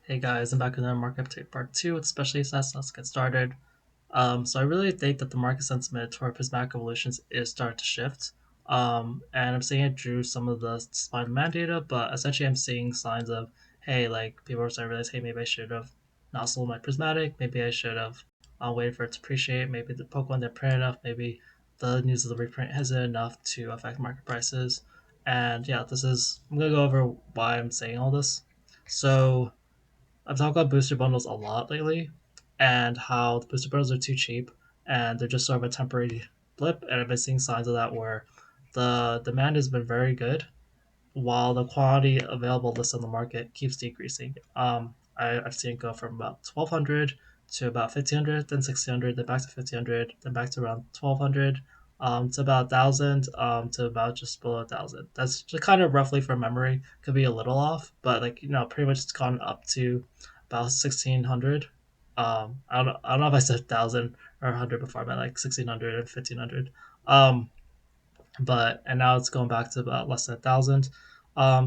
Hey guys, I'm back with another market update part 2 with specialty sets. Let's get started. So I really think that the market sentiment toward prismatic evolutions is starting to shift. And I'm seeing it drew some of the supply and demand data, but essentially I'm seeing signs of, hey, like people are starting to realize, hey, maybe I should have not sold my prismatic. Maybe I should have waited for it to appreciate. Maybe the Pokemon didn't print enough. Maybe the news of the reprint hasn't enough to affect market prices. And yeah, I'm going to go over why I'm saying all this. So I've talked about booster bundles a lot lately and how the booster bundles are too cheap and they're just sort of a temporary blip. And I've been seeing signs of that where the demand has been very good while the quantity available list on the market keeps decreasing. I've seen it go from about 1,200 to about 1,500, then 1,600, then back to 1,500, then back to around 1,200, to about 1,000, to about just below 1,000. That's just kind of roughly from memory. Could be a little off, but pretty much it's gone up to about 1,600. I don't know if I said 1,000 or 100 before. I meant like 1,600 and 1,500. Um, and now it's going back to about less than 1,000.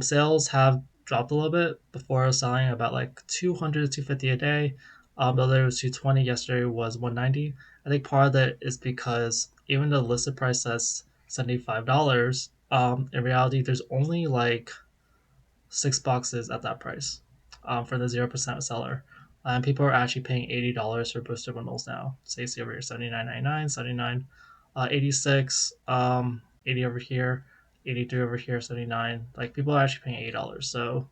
Sales have dropped a little bit. Before, I was selling about like 200 to 250 a day. The other was 220. Yesterday was 190. I think part of that is because even the listed price says $75. In reality, there's only like 6 boxes at that price, for the 0% seller. And people are actually paying $80 for booster bundles now. So you see over here 79.99, 79, 86, 80 over here, 83 over here, 79. Like people are actually paying $80. So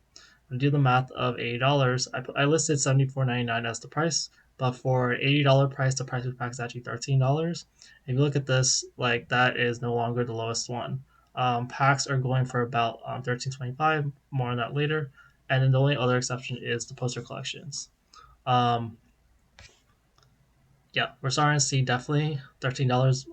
when you do the math of $80, I listed 74.99 as the price, but for $80 price, the price per pack is actually $13. If you look at this, like that is no longer the lowest one. Packs are going for about 13.25. More on that later. And then the only other exception is the poster collections. Um, yeah, we're starting to see definitely $13,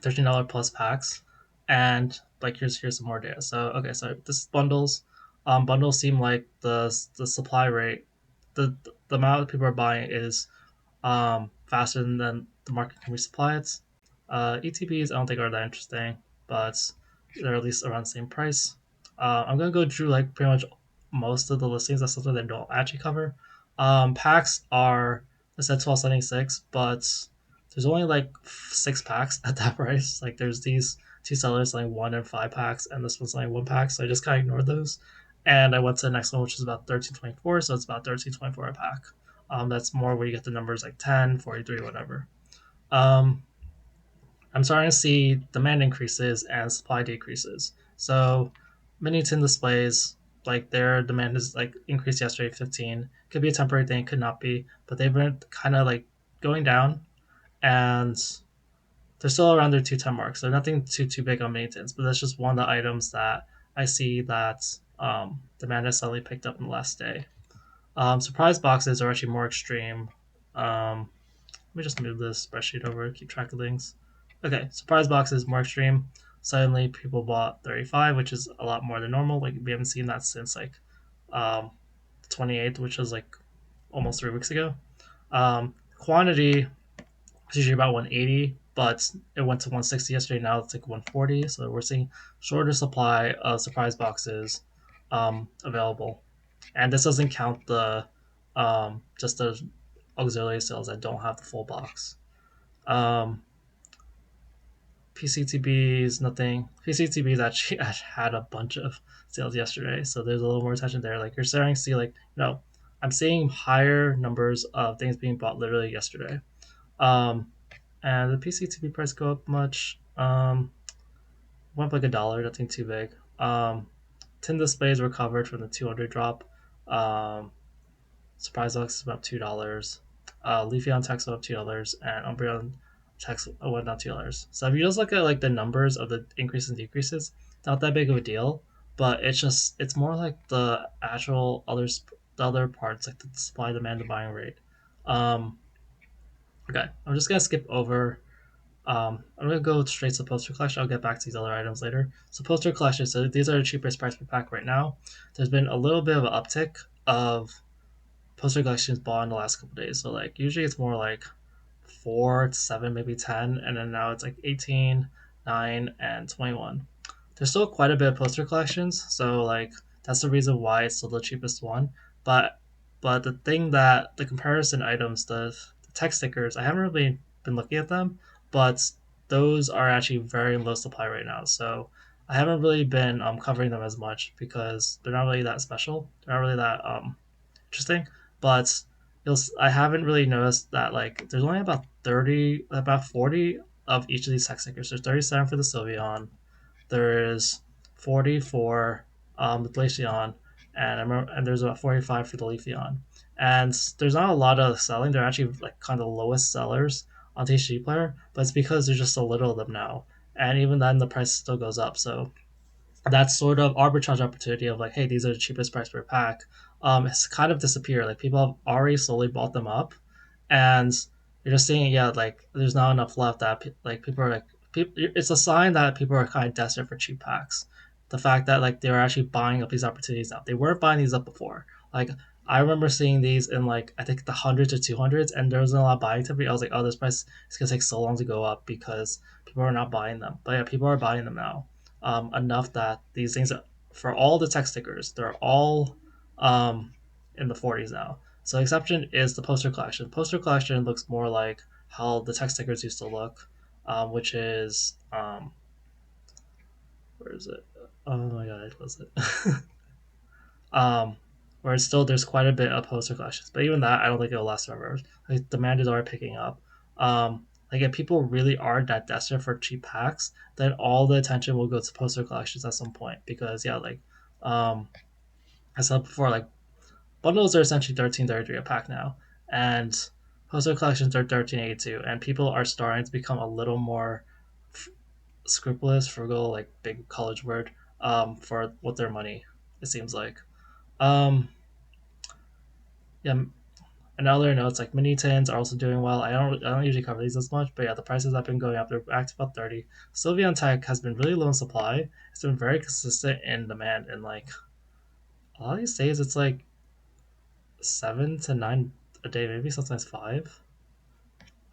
$13 plus packs, and like here's some more data. So okay, so this is bundles. Bundles seem like the supply rate, the amount that people are buying is faster than the market can resupply it. ETBs I don't think are that interesting, but they're at least around the same price. I'm gonna go through like pretty much most of the listings. That's something they don't actually cover. Packs are I said 12.76, but there's only like 6 packs at that price. Like there's these two sellers selling 1 and 5 packs, and this one's selling 1 pack, so I just kind of ignored those. And I went to the next one, which is about 13.24, so it's about 13.24 a pack. That's more where you get the numbers like 10, 43, whatever. Um, I'm starting to see demand increases and supply decreases. So mini tin displays, like their demand is like increased yesterday 15. Could be a temporary thing, could not be, but they've been kind of like going down, and they're still around their 210 mark. So nothing too big on mini tins, but that's just one of the items that I see that demand has suddenly picked up in the last day. Surprise boxes are actually more extreme. Let me just move this spreadsheet over, keep track of things. Okay, surprise box is more extreme. Suddenly, people bought 35, which is a lot more than normal. Like we haven't seen that since like um, 28th, which was like almost 3 weeks ago. Quantity is usually about 180, but it went to 160 yesterday. Now it's like 140. So we're seeing shorter supply of surprise boxes available, and this doesn't count the just the auxiliary sales that don't have the full box. Um, PCTBs, nothing. PCTBs actually had a bunch of sales yesterday, so there's a little more attention there. Like you're starting to see, like I'm seeing higher numbers of things being bought literally yesterday. Um, and the PCTB price go up much. Went up like $1, nothing too big. Tin displays recovered from the 200 drop. Um, Surprise Box is about $2. Leafeon text went up $2, and Umbreon text went down $2. So if you just look at like the numbers of the increases and decreases, not that big of a deal. But it's more like the actual the other parts like the supply, demand, the buying rate. Um, okay, I'm just gonna skip over. I'm gonna go straight to poster collection. I'll get back to these other items later. So poster collection. So these are the cheapest price per pack right now. There's been a little bit of an uptick of poster collections bought in the last couple of days. So like usually it's more like 4 to 7, maybe 10, and then now it's like 18, 9, and 21. There's still quite a bit of poster collections, so like that's the reason why it's still the cheapest one. But the thing that the comparison items, the text stickers, I haven't really been looking at them, but those are actually very low supply right now. So I haven't really been covering them as much because they're not really that special. They're not really that interesting. But I haven't really noticed that like there's only about 30, about 40 of each of these text stickers. There's 37 for the Sylveon, there's 40 for the Glaceon, and there's about 45 for the Leafeon. And there's not a lot of selling. They're actually like kind of the lowest sellers on TCG Player, but it's because there's just so little of them now. And even then, the price still goes up. So that sort of arbitrage opportunity of like, hey, these are the cheapest price per pack, has kind of disappeared. Like people have already slowly bought them up, and you're just seeing, yeah, like there's not enough left. That like people are like, it's a sign that people are kind of desperate for cheap packs. The fact that like they're actually buying up these opportunities now. They weren't buying these up before. Like I remember seeing these in like I think the hundreds or 200s, and there wasn't a lot of buying activity. I was like, oh, this price is gonna take so long to go up because people are not buying them. But yeah, people are buying them now, enough that these things for all the text stickers, they're all um, in the 40s now. So the exception is the poster collection. Poster collection looks more like how the text stickers used to look, which is where is it? Oh my god, it was it. um, where it's still there's quite a bit of poster collections, but even that I don't think it'll last forever. Like demand is already picking up. Like if people really are that desperate for cheap packs, then all the attention will go to poster collections at some point because yeah, like um, I said before, like bundles are essentially 13.33 a pack now, and poster collections are 13.82, and people are starting to become a little more scrupulous, frugal, like big college word, for what their money. It seems like. Um, yeah. And other notes like mini tins are also doing well. I don't usually cover these as much, but yeah, the prices have been going up. They're back to about 30. Sylveon Tech has been really low in supply. It's been very consistent in demand, and like a lot of these days, it's like 7 to 9 a day, maybe sometimes five.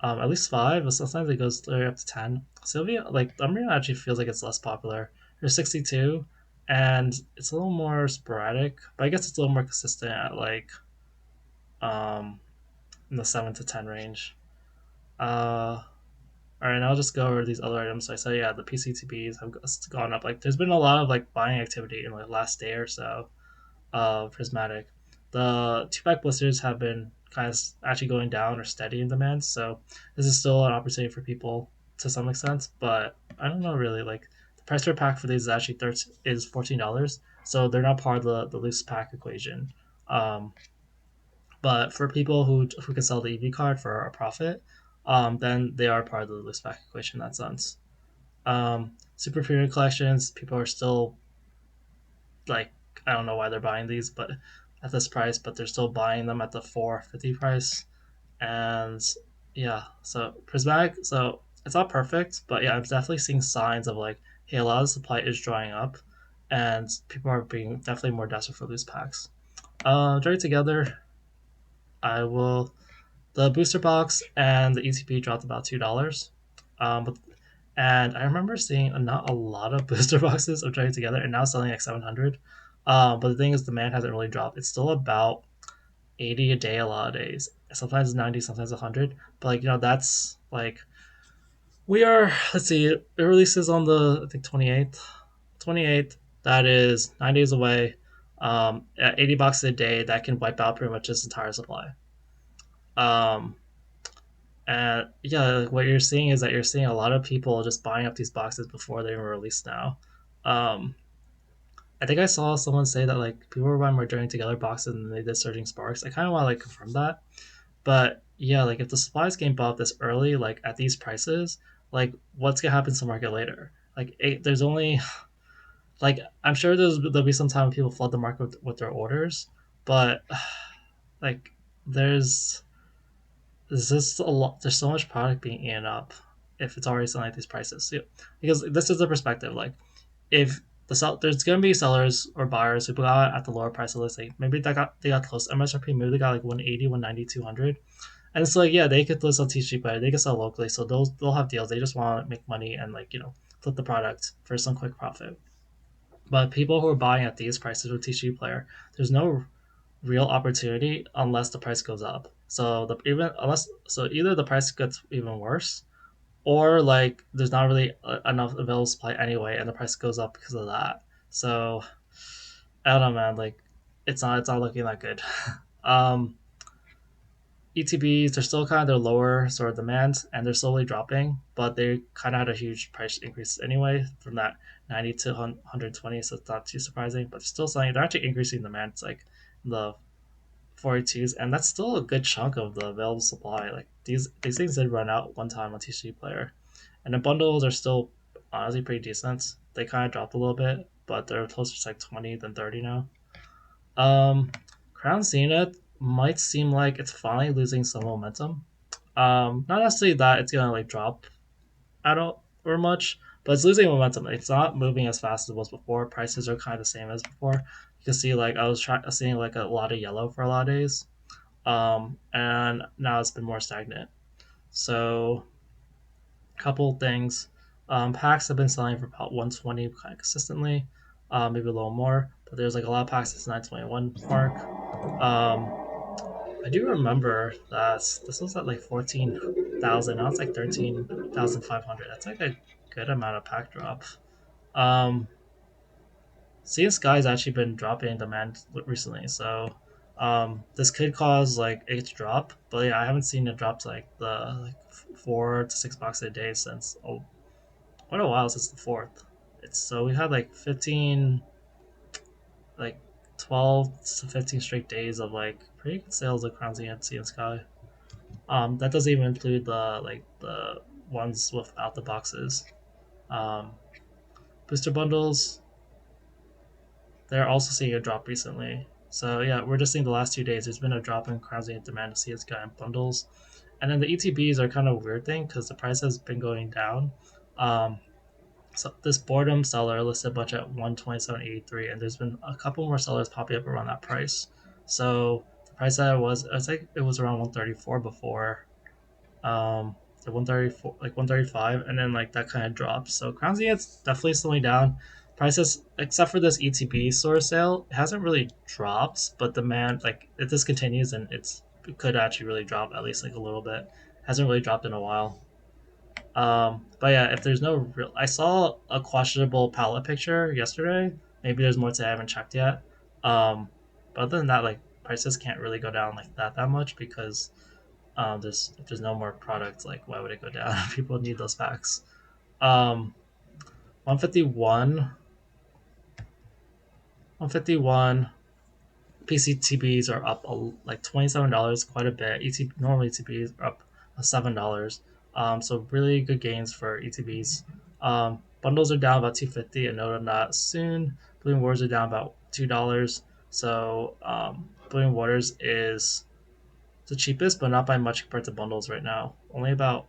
At least five, but sometimes it goes up to 10. Sylvia, like Umbreon actually feels like it's less popular. There's 62, and it's a little more sporadic, but I guess it's a little more consistent at like um in the 7 to 10 range. Uh, all right, I'll just go over these other items. So I said, yeah, the PCTBs have gone up. Like, there's been a lot of like buying activity in the last day or so of Prismatic. The two pack blisters have been kind of actually going down or steady in demand. So this is still an opportunity for people to some extent, but I don't know really. Like the price per pack for these is actually is $14, so they're not part of the loose pack equation. Um, but for people who can sell the EV card for a profit, then they are part of the loose pack equation in that sense. Super premium collections, people are still like, I don't know why they're buying these, but at this price, but they're still buying them at the 450 price. And yeah, so Prismatic, so it's not perfect, but yeah, I'm definitely seeing signs of like, hey, a lot of supply is drying up, and people are being definitely more desperate for loose packs. Join together. I will. The booster box and the ETP dropped about $2. But and I remember seeing not a lot of booster boxes of Journey Together, and now selling like 700. But the thing is, demand hasn't really dropped. It's still about 80 a day a lot of days. Sometimes 90, sometimes 100. But like that's like we are. Let's see, it releases on the I think 28th. 28th. That is 9 days away. At 80 boxes a day, that can wipe out pretty much this entire supply. Um, And yeah, like what you're seeing is that you're seeing a lot of people just buying up these boxes before they were released now. Um, I think I saw someone say that like people were buying more Journey Together boxes than they did Surging Sparks. I kind of want to like confirm that. But yeah, like if the supplies game bought this early, like at these prices, like what's gonna happen to the market later? Like there's only like I'm sure there'll be some time when people flood the market with their orders, but like there's this a lot. There's so much product being eaten up if it's already selling at these prices. Yeah. Because this is the perspective. Like if there's gonna be sellers or buyers who got at the lower price of listing. Maybe they got close to MSRP. Maybe they got like 180, 190, 200. And it's like yeah, they could list on TCG Player. They could sell locally, so they'll have deals. They just want to make money and like flip the product for some quick profit. But people who are buying at these prices with TCG Player, there's no real opportunity unless the price goes up. So the even unless so either the price gets even worse, or like there's not really enough available supply anyway, and the price goes up because of that. So I don't know, man. Like it's not looking that good. um, ETBs are still kind of their lower sort of demand, and they're slowly dropping, but they kind of had a huge price increase anyway from that 90 to 120, so it's not too surprising. But they're still selling. They're actually increasing demand. It's like the 42s, and that's still a good chunk of the available supply. Like these things did run out one time on TCG Player, and the bundles are still honestly pretty decent. They kind of dropped a little bit, but they're closer to like 20 than 30 now. Um, Crown Zenith might seem like it's finally losing some momentum. Not necessarily that it's gonna like drop at all or much, but it's losing momentum. It's not moving as fast as it was before. Prices are kind of the same as before. You can see like I was seeing like a lot of yellow for a lot of days, and now it's been more stagnant. So, a couple things. Packs have been selling for about 120 kind of consistently, maybe a little more, but there's like a lot of packs that's 921 mark. I do remember that this was at like 14,000. Now it's like 13,500. That's like a good amount of pack drop. Um, Seeing Sky's actually been dropping in demand recently, so this could cause like it to drop. But yeah, I haven't seen it drop to like the like 4 to 6 bucks a day since quite a while since the fourth. It's so we had like 15, like 12 to 15 straight days of like pretty good sales of Crown Zenith and Sky. That doesn't even include the ones without the boxes. Um, Booster bundles, they're also seeing a drop recently. So yeah, we're just seeing the last 2 days. There's been a drop in Crown Zenith demand to CS:GO and bundles, and then the ETBs are kind of a weird thing because the price has been going down. Um, so this boredom seller listed a bunch at 127.83, and there's been a couple more sellers popping up around that price. So the price that it was like it was around 134 before, to 134, like 135, and then like that kind of drops. So Crown Zenith's definitely slowing down. Prices, except for this ETB sort of sale, it hasn't really dropped, but demand, like if this continues, and it could actually really drop at least like a little bit. Hasn't really dropped in a while. But yeah, if there's no real, I saw a questionable palette picture yesterday. Maybe there's more to I haven't checked yet. But other than that, like prices can't really go down like that much because there's if there's no more products, like why would it go down? People need those packs. 151, 151 PCTBs are up like $27, quite a bit. Normal ETBs are up $7. So really good gains for ETBs. Bundles are down about 250. And note on that soon. Blooming Waters are down about $2. So Blooming Waters is the cheapest, but not by much compared to bundles right now. Only about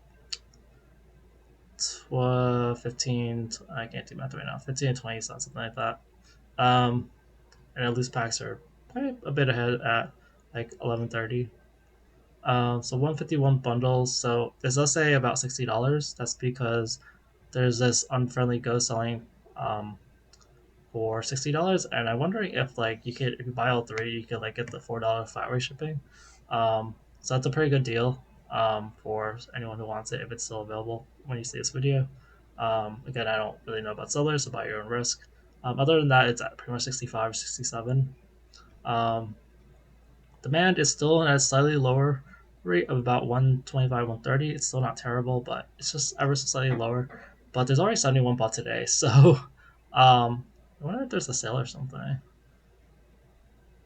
15, I can't do math right now, 15 to 20 cents, something like that. Um, and loose packs are quite a bit ahead at like 11.30. So 151 bundles. So this does say about $60. That's because there's this unfriendly ghost selling um, for $60, and I'm wondering if like you could if you buy all three, you could like get the $4 flat rate shipping. So that's a pretty good deal for anyone who wants it if it's still available when you see this video. Again, I don't really know about sellers, so buy your own risk. Other than that, it's at pretty much 65 or 67. Um, Demand is still at a slightly lower rate of about 125, 130. It's still not terrible, but it's just ever so slightly lower. But there's already 71 bought today, so I wonder if there's a sale or something.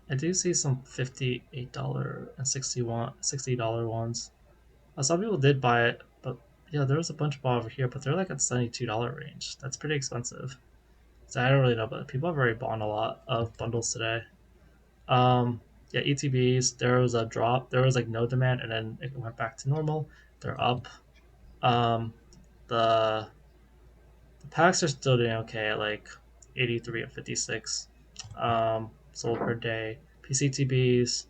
I do see some $58 and $60 ones. Some people did buy it, but yeah, there was a bunch bought over here, but they're like at $72 range. That's pretty expensive. So I don't really know, but people have already bought a lot of bundles today. Um, yeah, ETBs, there was a drop. There was like no demand, and then it went back to normal. They're up. Um, the the packs are still doing okay at like 83 and 56 sold per day. PCTBs,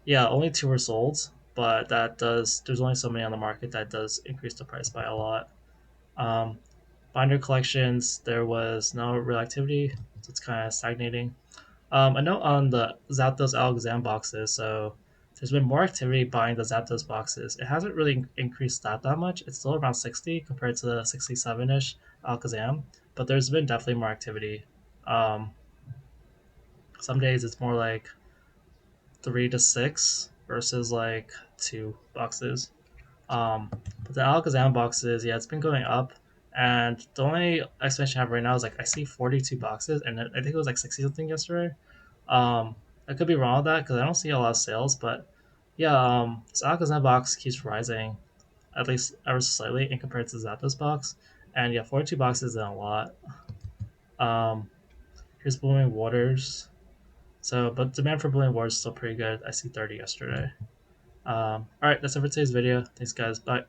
yeah, only two were sold, but that does. There's only so many on the market that does increase the price by a lot. Um, Binder collections, there was no real activity, so it's kind of stagnating. I know on the Zapdos Alakazam boxes, so there's been more activity buying the Zapdos boxes. It hasn't really increased that much. It's still around 60 compared to the 67 ish Alakazam, but there's been definitely more activity. Um, some days it's more like 3 to 6 versus like 2 boxes. Um, but the Alakazam boxes, yeah, it's been going up. And the only explanation I have right now is like I see 42 boxes, and I think it was like 60 something yesterday. I could be wrong with that because I don't see a lot of sales, but yeah, this Alakazam box keeps rising at least ever so slightly in compared to Zapdos box, and yeah, 42 boxes is a lot. Um, here's Blooming Waters. So, but demand for Blooming Waters is still pretty good. I see 30 yesterday. All right, that's it for today's video. Thanks, guys. Bye.